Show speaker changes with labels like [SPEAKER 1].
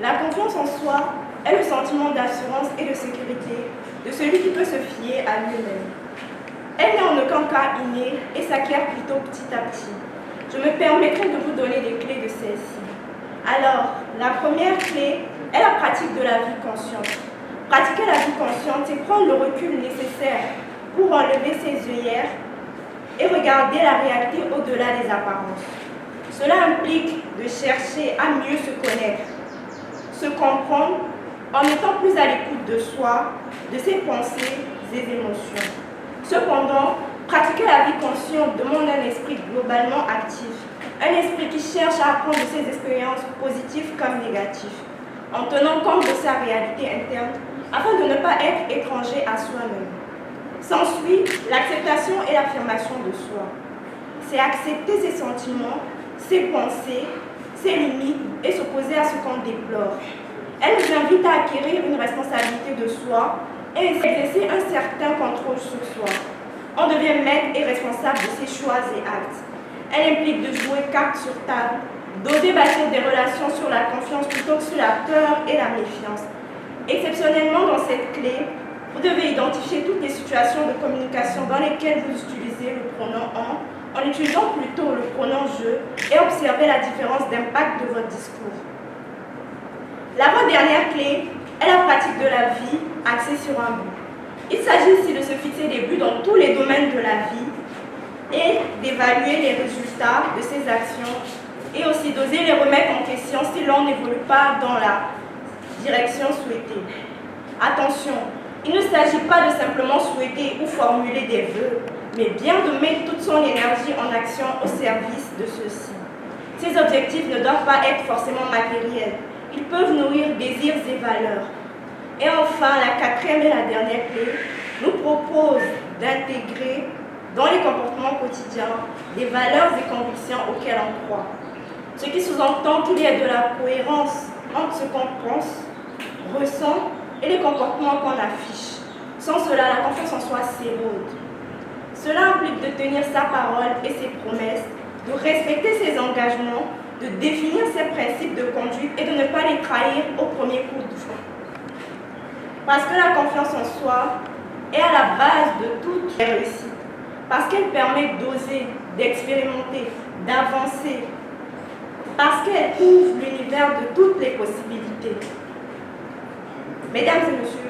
[SPEAKER 1] La confiance en soi est le sentiment d'assurance et de sécurité de celui qui peut se fier à lui-même. Elle n'est en aucun cas innée et s'acquiert plutôt petit à petit. Je me permettrai de vous donner des clés de celle-ci. Alors, la première clé est la pratique de la vie consciente. Pratiquer la vie consciente, c'est prendre le recul nécessaire pour enlever ses œillères et regarder la réalité au-delà des apparences. Cela implique de chercher à mieux se connaître, se comprendre en étant plus à l'écoute de soi, de ses pensées et émotions. Cependant, pratiquer la vie consciente demande un esprit globalement actif, un esprit qui cherche à apprendre de ses expériences positives comme négatives, en tenant compte de sa réalité interne afin de ne pas être étranger à soi-même. S'ensuit l'acceptation et l'affirmation de soi. C'est accepter ses sentiments, ses pensées, ses limites et s'opposer à ce qu'on déplore. Elle nous invite à acquérir une responsabilité de soi et exercer un certain contrôle sur soi. On devient maître et responsable de ses choix et actes. Elle implique de jouer carte sur table, d'oser bâtir des relations sur la confiance plutôt que sur la peur et la méfiance. Exceptionnellement, dans cette clé, vous devez identifier toutes les situations de communication dans lesquelles vous utilisez le pronom en utilisant plutôt le pronom je et observer la différence d'impact de votre discours. L'avant-dernière clé est la pratique de la vie axée sur un but. Il s'agit ici de se fixer des buts dans tous les domaines de la vie et d'évaluer les résultats de ses actions et aussi d'oser les remettre en question si l'on n'évolue pas dans la direction souhaitée. Attention, il ne s'agit pas de simplement souhaiter ou formuler des vœux, mais bien de mettre toute son énergie en action au service de ceux-ci. Ces objectifs ne doivent pas être forcément matériels. Ils peuvent nourrir désirs et valeurs. Et enfin, la quatrième et la dernière clé nous propose d'intégrer dans les comportements quotidiens des valeurs et convictions auxquelles on croit. Ce qui sous-entend qu'il y a de la cohérence entre ce qu'on pense, ressent et les comportements qu'on affiche. Sans cela, la confiance en soi s'érode. Cela implique de tenir sa parole et ses promesses, de respecter ses engagements, de définir ses principes de conduite et de ne pas les trahir au premier coup de feu. Parce que la confiance en soi est à la base de toute réussite. Parce qu'elle permet d'oser, d'expérimenter, d'avancer. Parce qu'elle ouvre l'univers de toutes les possibilités. Mesdames et messieurs,